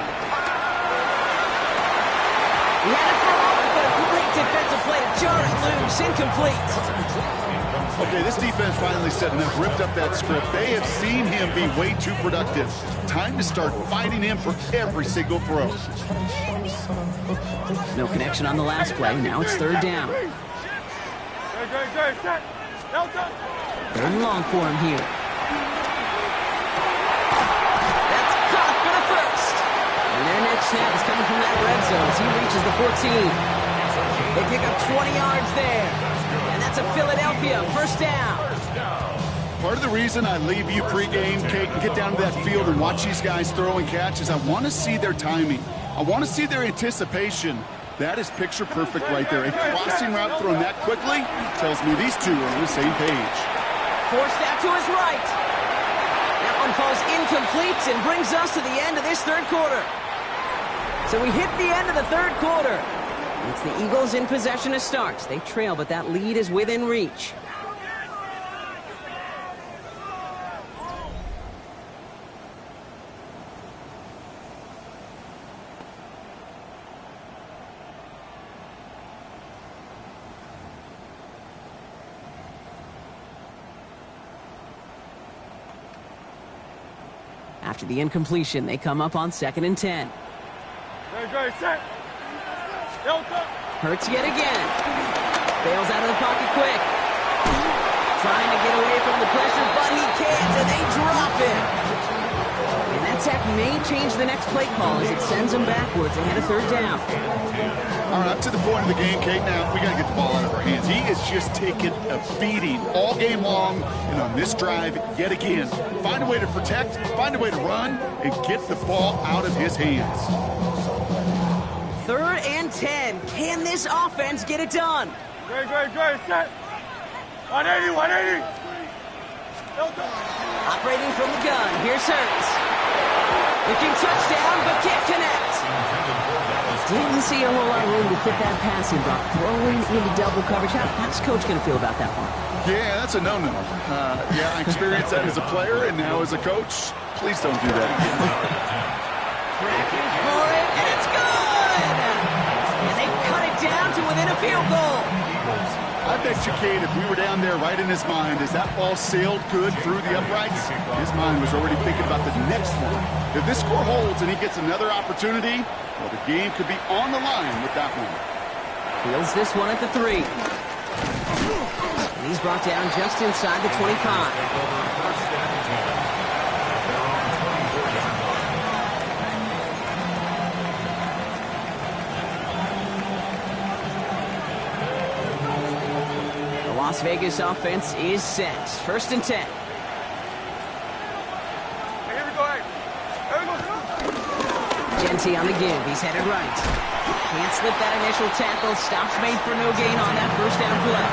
had it for a moment, but a great defensive play to jar it loose. Incomplete. Okay, this defense finally said enough, ripped up that script. They have seen him be way too productive. Time to start fighting him for every single throw. No connection on the last play. Now it's 3rd down. 3rd and long for him here. That's caught for the 1st. And their next snap is coming from that red zone as he reaches the 14. They pick up 20 yards there. And that's a Philadelphia 1st down. Part of the reason I leave you pregame, Kate, and get down to that field and watch these guys throw and catch is I want to see their timing. I want to see their anticipation. That is picture perfect right there. A crossing route thrown that quickly tells me these two are on the same page. Forced out to his right. That one falls incomplete and brings us to the end of this 3rd quarter. So we hit the end of the 3rd quarter. It's the Eagles in possession to start. They trail, but that lead is within reach. After the incompletion, they come up on 2nd and 10. Ready, set. Hurts yet again. Bails out of the pocket quick. Trying to get away from the pressure, but he can't, and they drop it. And that sack may change the next play call as it sends them backwards ahead of 3rd down. All right, up to the point of the game, Kate. Now, we got to get the ball out of our hands. He is just taking a beating all game long, and on this drive, yet again. Find a way to protect, find a way to run, and get the ball out of his hands. 3rd and 10. Can this offense get it done? Great, set. 180. Operating from the gun, here's Hurts. Looking touchdown, but can't connect. Didn't see a whole lot of room to fit that passing block. Throwing into double coverage. How's Coach going to feel about that one? Yeah, that's a no-no. Yeah, I experienced that as a player, and now as a coach, please don't do that again. Cracking for it, and it's good! And they cut it down to within a field goal. I bet you, Kate, if we were down there right in his mind, as that ball sailed good through the uprights, his mind was already thinking about the next one. If this score holds and he gets another opportunity, well, the game could be on the line with that one. Fields this one at the 3. And he's brought down just inside the 25. Las Vegas offense is set. 1st and 10. Here we go. Genty on the give. He's headed right. Can't slip that initial tackle. Stops made for no gain on that 1st down play.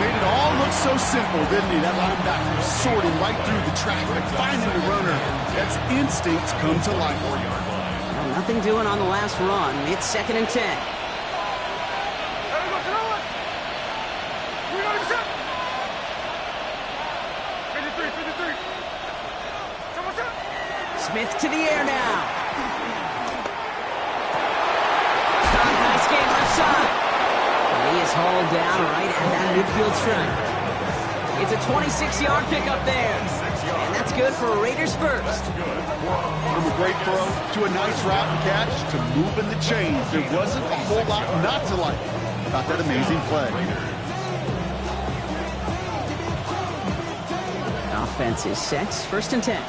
Made it all look so simple, didn't he? That linebacker sorting right through the traffic, finding the runner. That's instincts come to life. Well, nothing doing on the last run. It's 2nd and 10. Smith to the air now. Nice game left side. And he is hauled down right at that midfield stripe. It's a 26-yard pickup there. And that's good for Raiders first. From a great throw to a nice route and catch to moving the chains. There wasn't a whole lot not to like about that amazing play. Offense is set. 1st and 10.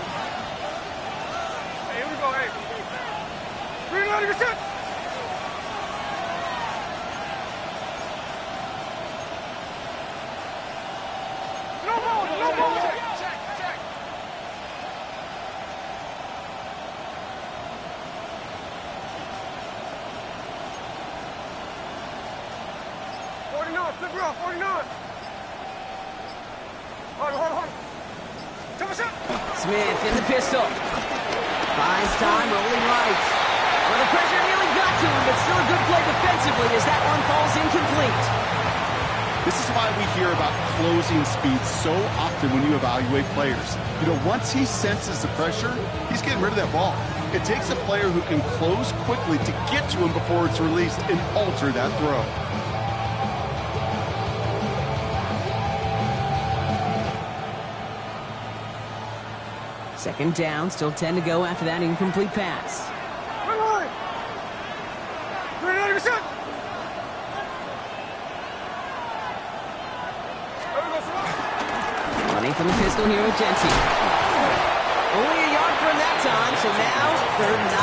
Smith in the pistol. Buys time, rolling right. Well, the pressure nearly got to him, but still a good play defensively as that one falls incomplete. This is why we hear about closing speed so often when you evaluate players. You know, once he senses the pressure, he's getting rid of that ball. It takes a player who can close quickly to get to him before it's released and alter that throw. Second down, still 10 to go after that incomplete pass. Running from the pistol here with Genty. Only a yard from that time, so now 3rd and 9.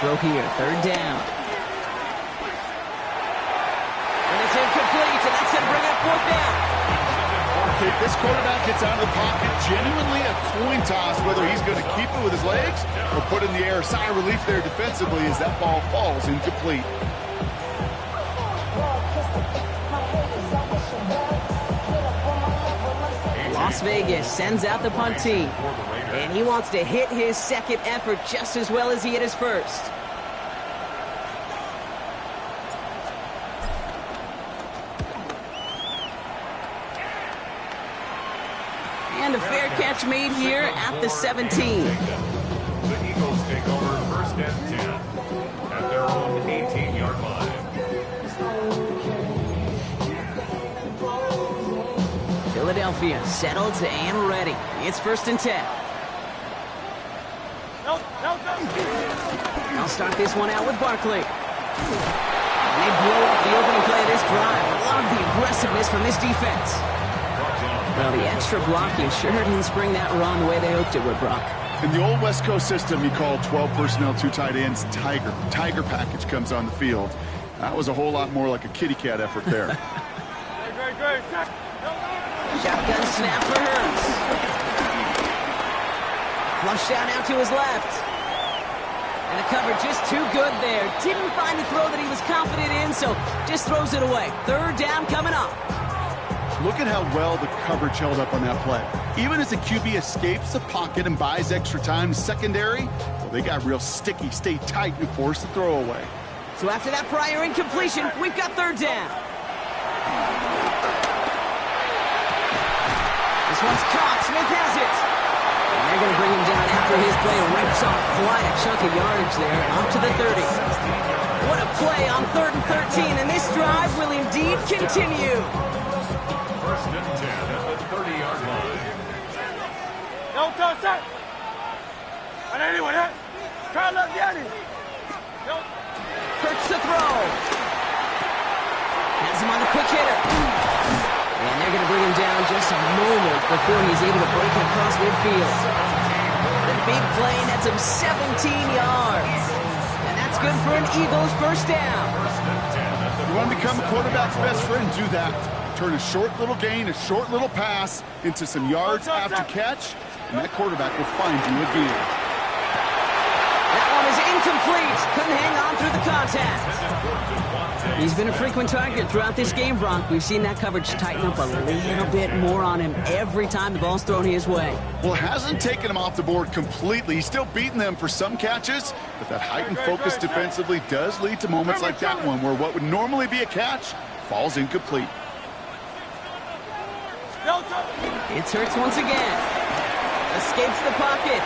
Throw here, 3rd down. And it's incomplete, and that's going to bring up 4th down. Okay, this quarterback gets out of the pocket, genuinely a coin toss, whether he's going to keep it with his legs or put it in the air. Sigh of relief there defensively as that ball falls incomplete. Las Vegas sends out the punt team. And he wants to hit his second effort just as well as he hit his first. And a fair catch made here at the 17. The Eagles take over first and 10 at their own 18-yard line. Philadelphia settled and ready. It's first and 10. I'll start this one out with Barkley. And they blow up the opening play of this drive. Love the aggressiveness from this defense. Well, the extra blocking sure didn't spring that run the way they hoped it would, Brock. In the old West Coast system, you call 12 personnel, 2 tight ends, Tiger. Tiger package comes on the field. That was a whole lot more like a kitty cat effort there. Shotgun snap for Hurts. Flush out out to his left. And the cover just too good there. Didn't find the throw that he was confident in, so just throws it away. Third down coming up. Look at how well the coverage held up on that play. Even as the QB escapes the pocket and buys extra time, secondary, well, they got real sticky, stay tight, and force the throw away. So after that prior incompletion, we've got third down. This one's caught. Smith has it. And they're going to bring him down after his play rips off quite a chunk of yardage there, up to the 30. What a play on 3rd and 13, and this drive will indeed continue. First and 10 at the 30-yard line. No touch that. And anyone hit? Try to let Yanni. No. Hurts the throw. Has him on the quick hitter. And they're going to bring him down just a moment before he's able to break it across midfield. The big play nets him 17 yards. And that's good for an Eagles first down. You want to become a quarterback's best friend? Do that. Turn a short little gain, a short little pass into some yards after catch, and that quarterback will find you again. That one is incomplete. Couldn't hang on through the contact. He's been a frequent target throughout this game, Brock. We've seen that coverage tighten up a little bit more on him every time the ball's thrown his way. Well, it hasn't taken him off the board completely. He's still beating them for some catches, but that heightened focus defensively does lead to moments like that one where what would normally be a catch falls incomplete. It's Hurts once again. Escapes the pocket.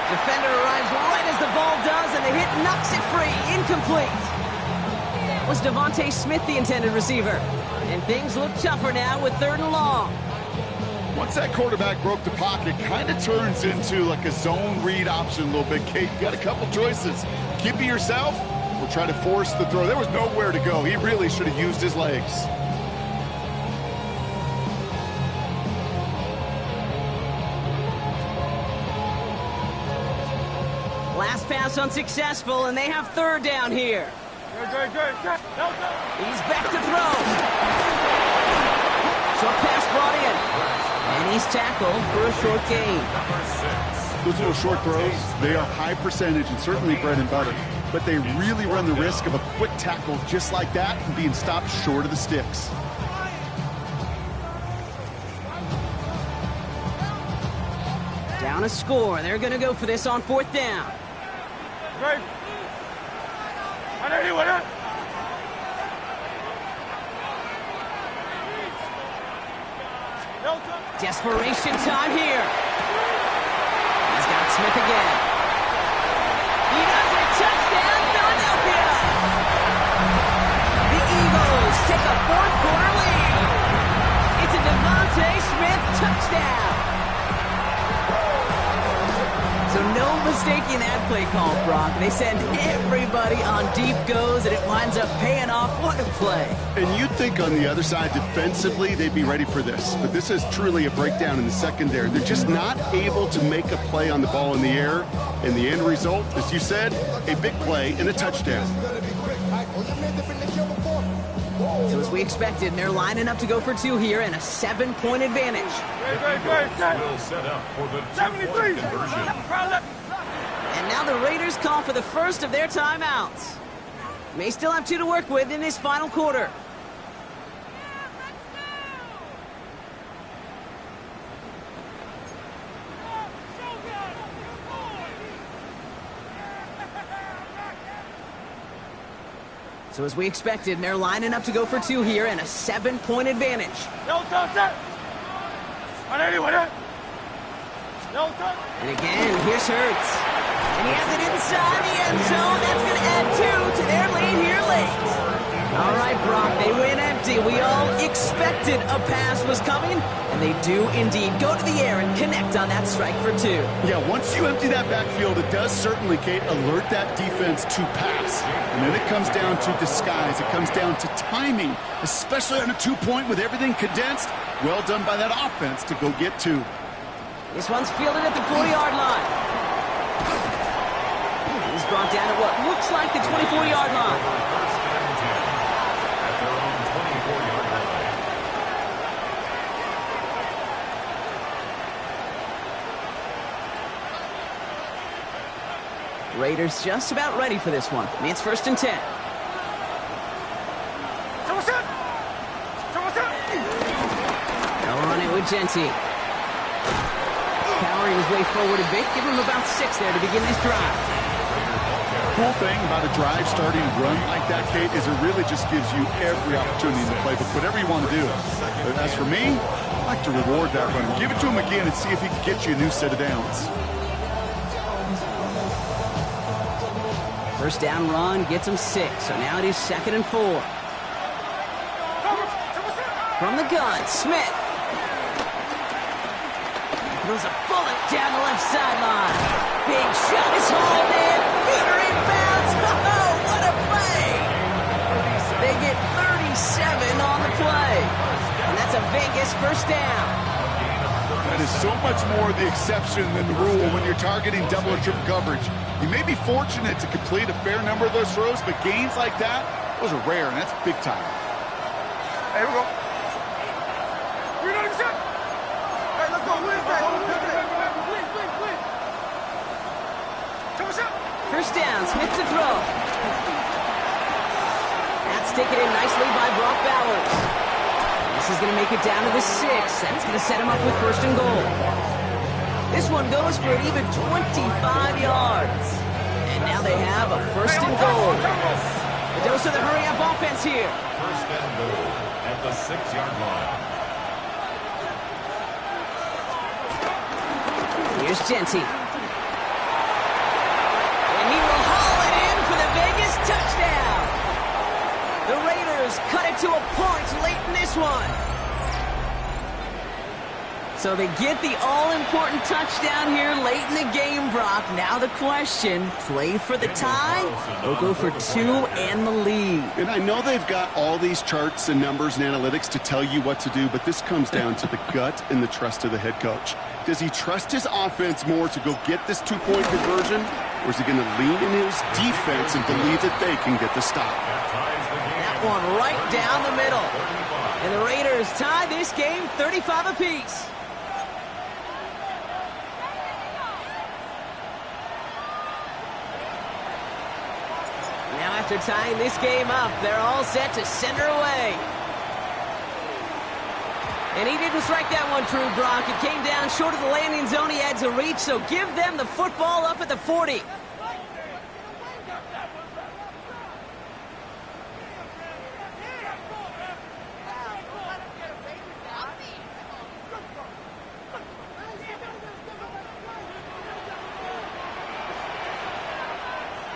Defender arrives right as the ball does, and the hit knocks it free. Incomplete. Was Devontae Smith the intended receiver? And things look tougher now with 3rd and long. Once that quarterback broke the pocket, kind of turns into like a zone read option a little bit. Kate, you got a couple choices. Keep it yourself or try to force the throw. There was nowhere to go. He really should have used his legs. Last pass unsuccessful, and they have 3rd down here. He's back to throw. Short pass brought in. And he's tackled for a short gain. Those little short throws, they are high percentage and certainly bread and butter. But they really run the risk of a quick tackle just like that and being stopped short of the sticks. Down a score. They're going to go for this on 4th down. Right. And anyone hit? No touch. Desperation time here. He's got Smith again. He does it. Touchdown, Philadelphia. The Eagles take a 4th quarter lead. It's a Devontae Smith touchdown. So no mistaking that play call, Brock. They send everybody on deep goes, and it winds up paying off. What a play. And you'd think on the other side, defensively, they'd be ready for this. But this is truly a breakdown in the secondary. They're just not able to make a play on the ball in the air. And the end result, as you said, a big play and a touchdown. So as we expected, they're lining up to go for 2 here and a 7-point advantage. Will set up for the 2-point conversion. And now the Raiders call for the first of their timeouts. May still have 2 to work with in this final quarter. So as we expected, they're lining up to go for 2 here and a 7-point advantage. No touch it. On anyone, eh? No touch. And again, here's Hurts. And he has it inside the end zone. That's going to add 2 to their lead here late. All right, Brock, they win empty. We all expected a pass was coming, and they do indeed go to the air and connect on that strike for 2. Yeah, once you empty that backfield, it does certainly, Kate, alert that defense to pass. And then it comes down to disguise. It comes down to timing, especially on a 2-point with everything condensed. Well done by that offense to go get 2. This one's fielded at the 40-yard line. He's brought down at what looks like the 24-yard line. Raiders just about ready for this one. It's 1st and 10. They'll run it with Genty. Powering his way forward a bit. Give him about 6 there to begin this drive. Cool thing about a drive starting run like that, Kate, is it really just gives you every opportunity in the playbook, whatever you want to do. But as for me, I like to reward that run. Give it to him again and see if he can get you a new set of downs. First down run gets him 6, so now it is 2nd and 4. From the gun, Smith. Throws a bullet down the left sideline. Big shot is hauled in. Feeder inbounds. Oh, what a play! They get 37 on the play. And that's a Vegas first down. That is so much more the exception than the rule when you're targeting double or triple coverage. You may be fortunate to complete a fair number of those throws, but gains like that, those are rare, and that's big time. Hey, we go. You know what I'm saying? Hey, let's go. Win back. First down, Smith to throw. That's taken in nicely by Brock Bowers. This is going to make it down to the 6. That's going to set him up with 1st and goal. This one goes for an even 25 yards. And now they have a 1st and goal. A dose of the hurry-up offense here. 1st and goal at the 6-yard line. Here's Genty. And he will haul it in for the Vegas touchdown. The Raiders cut it to a point late in this one. So they get the all-important touchdown here late in the game, Brock. Now the question, play for the tie or go for 2 and the lead? And I know they've got all these charts and numbers and analytics to tell you what to do, but this comes down to the gut and the trust of the head coach. Does he trust his offense more to go get this 2-point conversion, or is he going to lean in his defense and believe that they can get the stop? That one right down the middle. And the Raiders tie this game 35 apiece. Now after tying this game up, they're all set to send her away. And he didn't strike that one true, Brock. It came down short of the landing zone. He had to reach, so give them the football up at the 40.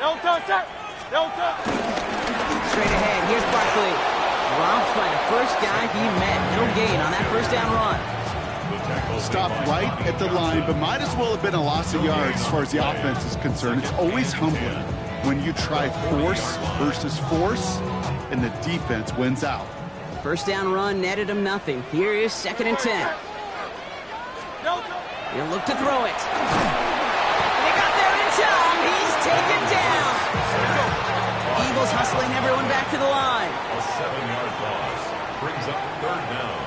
Don't touch that. Don't touch. Straight ahead, here's Barkley. Dropped by the first guy he met. No gain on that first down run. Stopped right at the line, but might as well have been a loss of yards as far as the offense is concerned. It's always humbling when you try force versus force, and the defense wins out. First down run netted him nothing. Here is 2nd and 10. He'll look to throw it. And they got there in time. He's taken down. Eagles hustling everyone back to the line. A 7-yard loss brings up 3rd down.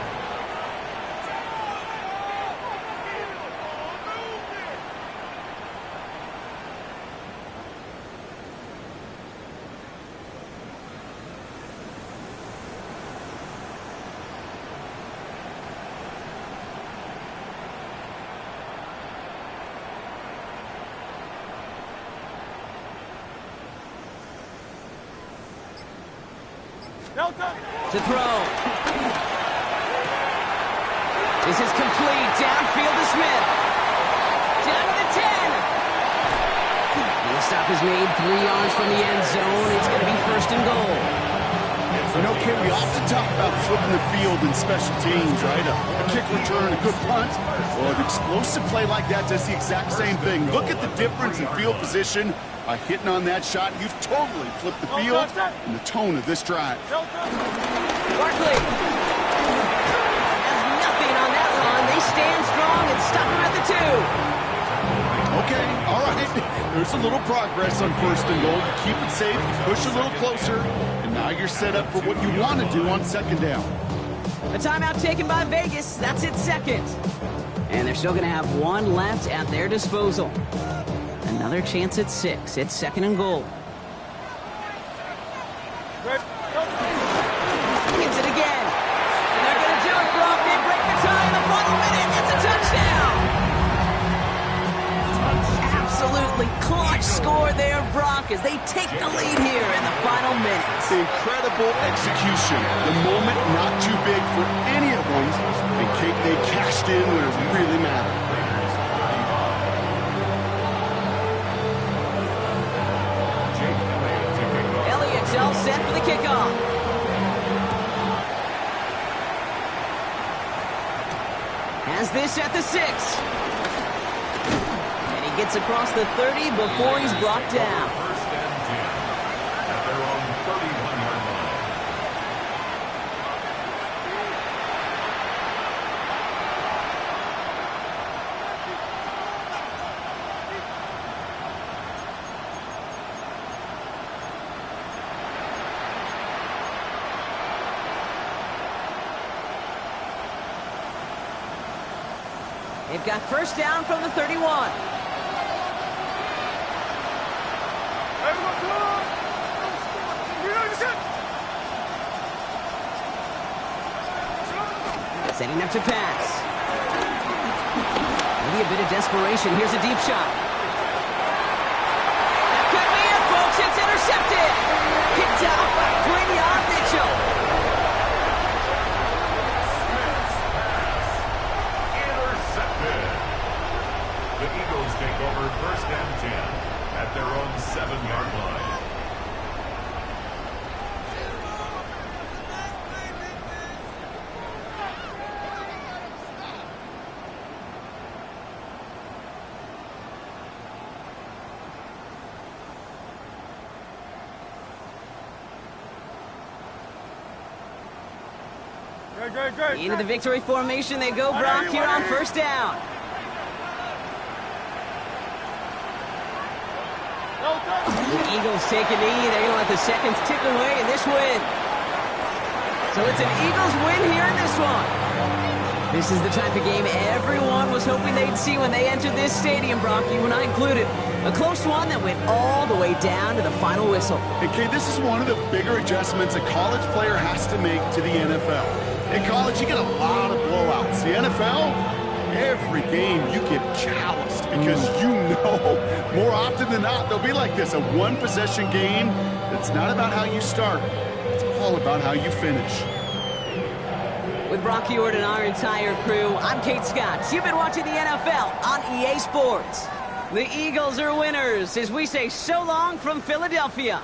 To throw. This is complete. Downfield to Smith. Down to the 10. And the stop is made 3 yards from the end zone. It's going to be 1st and goal. You know, Kate, we often talk about flipping the field in special teams, right? A kick return, a good punt. Well, an explosive play like that does the exact same thing. Look at the difference in field position. By hitting on that shot, you've totally flipped the field and the tone of this drive. Barkley has nothing on that run. They stand strong and stop him at the 2. Okay, all right. There's a little progress on 1st and goal. You keep it safe, you push a little closer, and now you're set up for what you want to do on 2nd down. A timeout taken by Vegas. That's its 2nd. And they're still going to have 1 left at their disposal. Another chance at 6. It's 2nd and goal. Hits it again. And they're going to do it, Brock. They break the tie in the final minute. It's a touchdown. Absolutely clutch score there, Brock, as they take the lead here in the final minutes. Incredible execution. The moment not too big for any of them. And Kate, they cashed in when it really mattered. Elliott's all set for the kickoff. Has this at the 6. Gets across the 30 before he's brought down. 1st and 10 at their own 31-yard line. They've got 1st down from the 31. Setting up to pass. Maybe a bit of desperation. Here's a deep shot. That could be it, folks. It's intercepted. Kicked out by Quinion Mitchell. Smith's pass intercepted. The Eagles take over 1st and 10 at their own 7-yard line. Into the victory formation they go, Brock, here on 1st down. The Eagles take a knee. They're going to let the seconds tick away in this win. So it's an Eagles win here in this one. This is the type of game everyone was hoping they'd see when they entered this stadium, Brock, you and I included. A close one that went all the way down to the final whistle. And Kate, this is one of the bigger adjustments a college player has to make to the NFL. In college, you get a lot of blowouts. The NFL, every game you get calloused because you know more often than not they'll be like this, a 1-possession game. It's not about how you start. It's all about how you finish. With Brock Ewart and our entire crew, I'm Kate Scott. You've been watching the NFL on EA Sports. The Eagles are winners as we say so long from Philadelphia.